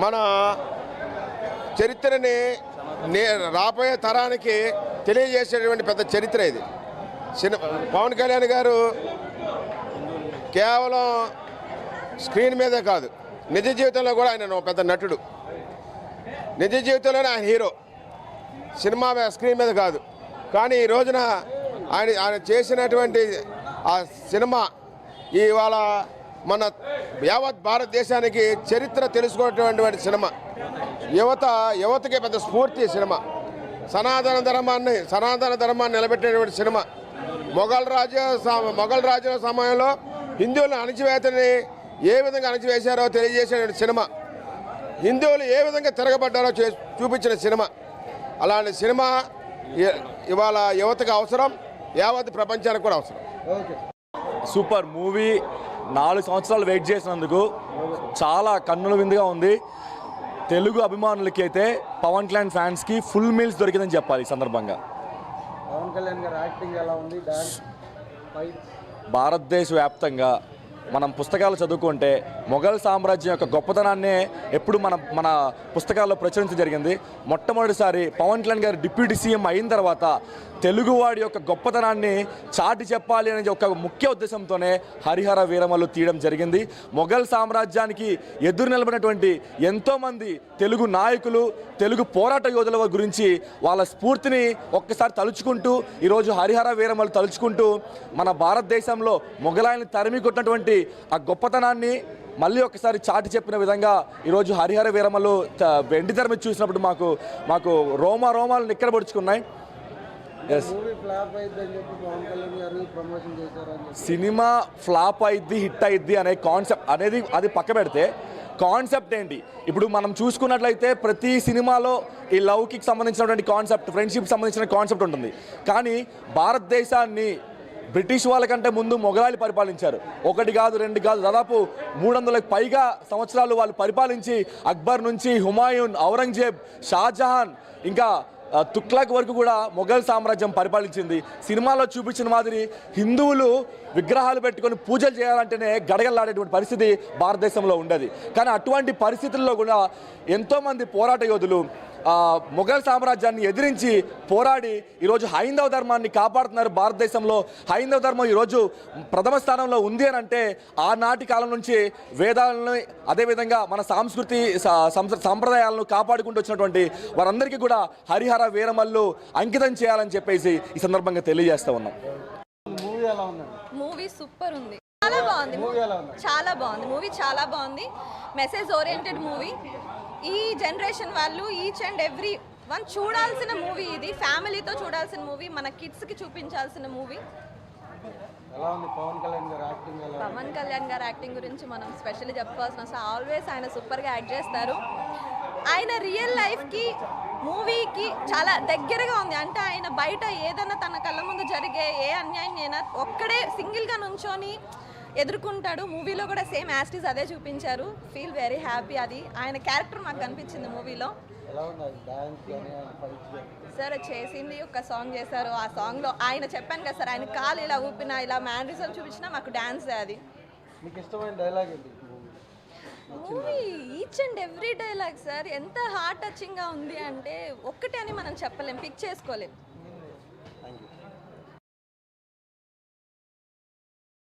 మన చరిత్రని రాబోయే తరానికి తెలియజేసేటువంటి పెద్ద చరిత్ర ఇది. పవన్ కళ్యాణ్ గారు కేవలం స్క్రీన్ మీదే కాదు, నిజ జీవితంలో కూడా ఆయన పెద్ద నటుడు. నిజ జీవితంలోనే ఆయన హీరో, సినిమా స్క్రీన్ మీద కాదు. కానీ ఈ రోజున ఆయన చేసినటువంటి ఆ సినిమా ఇవాళ మన యావత్ భారతదేశానికి చరిత్ర తెలుసుకున్నటువంటి సినిమా. యువతకి పెద్ద స్ఫూర్తి సినిమా. సనాతన ధర్మాన్ని నిలబెట్టేటువంటి సినిమా. మొఘల్ రాజ్య సమయంలో హిందువుల అణచివేతని ఏ విధంగా అణచివేశారో తెలియజేసేటువంటి సినిమా. హిందువులు ఏ విధంగా తిరగబడ్డారో చూపించిన సినిమా. అలాంటి సినిమా ఇవాళ యువతకు అవసరం, యావత్ ప్రపంచానికి కూడా అవసరం. Super movie. 4 సంవత్సరాలు వెయిట్ చేసినందుకు చాలా కన్నుల విందుగా ఉంది. తెలుగు అభిమానులకి అయితే పవన్ కళ్యాణ్ ఫ్యాన్స్కి ఫుల్ మీల్స్ దొరికిందని చెప్పాలి. ఈ సందర్భంగా పవన్ కళ్యాణ్ గారి యాక్టింగ్ ఎలా ఉంది? భారతదేశ వ్యాప్తంగా మనం పుస్తకాలు చదువుకుంటే మొఘల్ సామ్రాజ్యం యొక్క గొప్పతనాన్నే ఎప్పుడు మన పుస్తకాల్లో ప్రచురించడం జరిగింది. మొట్టమొదటిసారి పవన్ కళ్యాణ్ గారు డిప్యూటీ సీఎం అయిన తర్వాత తెలుగువాడి యొక్క గొప్పతనాన్ని చాటి చెప్పాలి అనే ఒక ముఖ్య ఉద్దేశంతోనే హరిహర వీరమల్లు తీయడం జరిగింది. మొఘల్ సామ్రాజ్యానికి ఎదురు నిలబడినటువంటి ఎంతోమంది తెలుగు నాయకులు, తెలుగు పోరాట యోధుల గురించి వాళ్ళ స్ఫూర్తిని ఒక్కసారి తలుచుకుంటూ ఈరోజు హరిహర వీరమల్లు తలుచుకుంటూ మన భారతదేశంలో మొఘలాయని తరిమి కొట్టినటువంటి ఆ గొప్పతనాన్ని మళ్ళీ ఒకసారి చాటి చెప్పిన విధంగా ఈరోజు హరిహర వీరమల్లు వెండి తెర మీద చూసినప్పుడు మాకు రోమాలు నిక్కరపరుచుకున్నాయి. సినిమా ఫ్లాప్ అయిద్ది, హిట్ అయిద్ది అనే కాన్సెప్ట్ అనేది అది పక్క పెడితే కాన్సెప్ట్ ఏంటి? ఇప్పుడు మనం చూసుకున్నట్లయితే ప్రతి సినిమాలో ఈ లవ్కి సంబంధించినటువంటి కాన్సెప్ట్, ఫ్రెండ్షిప్ సంబంధించిన కాన్సెప్ట్ ఉంటుంది. కానీ భారతదేశాన్ని బ్రిటిష్ వాళ్ళకంటే ముందు మొఘలాయలు పరిపాలించారు. 1 కాదు 2 కాదు, దాదాపు 300లకు పైగా సంవత్సరాలు వాళ్ళు పరిపాలించి అక్బర్ నుంచి హుమాయూన్, ఔరంగజేబ్, షాజహాన్ ఇంకా తుగ్లక్ వరకు కూడా మొఘల్ సామ్రాజ్యం పరిపాలించింది. సినిమాలో చూపించిన మాదిరి హిందువులు విగ్రహాలు పెట్టుకొని పూజలు చేయాలంటేనే గడగలాడేటువంటి పరిస్థితి భారతదేశంలో ఉండేది. కానీ అటువంటి పరిస్థితుల్లో కూడా ఎంతోమంది పోరాట యోధులు మొఘల్ సామ్రాజ్యాన్ని ఎదిరించి పోరాడి ఈరోజు హైందవ ధర్మాన్ని కాపాడుతున్నారు. భారతదేశంలో హైందవ ధర్మం ఈరోజు ప్రథమ స్థానంలో ఉంది అని అంటే ఆనాటి కాలం నుంచి వేదాలను, అదేవిధంగా మన సాంప్రదాయాలను కాపాడుకుంటూ వచ్చినటువంటి వారందరికీ కూడా హరిహర వీరమల్లు అంకితం చేయాలని చెప్పేసి ఈ సందర్భంగా తెలియజేస్తూ ఉన్నాం. మూవీ సూపర్ ఉంది, చాలా బాగుంది మూవీ, చాలా బాగుంది. Message oriented movie. ఈ జనరేషన్ వాళ్ళు ఈచ్ అండ్ ఎవ్రీ వన్ చూడాల్సిన మూవీ ఇది. ఫ్యామిలీతో చూడాల్సిన మూవీ, మన కిడ్స్కి చూపించాల్సిన మూవీ. పవన్ కళ్యాణ్ గారి యాక్టింగ్ గురించి మనం స్పెషల్లీ చెప్పుకోవాల్సిన అవసరం. ఆల్వేస్ ఆయన సూపర్గా యాక్ట్ చేస్తారు. ఆయన రియల్ లైఫ్కి మూవీకి చాలా దగ్గరగా ఉంది. అంటే ఆయన బయట ఏదైనా తన కళ్ళ ముందు జరిగే ఏ అన్యాయం అయినా ఒక్కడే సింగిల్గా నుంచొని ఎదుర్కొంటాడు. మూవీలో కూడా సేమ్ యాస్టీస్ అదే చూపించారు. Feel very happy. అది ఆయన క్యారెక్టర్ మాకు కనిపించింది మూవీలో. సార్ చేసింది ఒక సాంగ్ చేశారు. ఆ సాంగ్లో ఆయన చెప్పాను కదా సార్, ఆయన కాలు ఇలా ఊపినా, ఇలా మ్యానరిజం చూపించినా మాకు డ్యాన్స్. అది movie each and every dialogue sir ఎంత హార్ట్ టచింగ్గా ఉంది అంటే ఒక్కటే అని మనం చెప్పలేం, పిక్ చేసుకోలేం.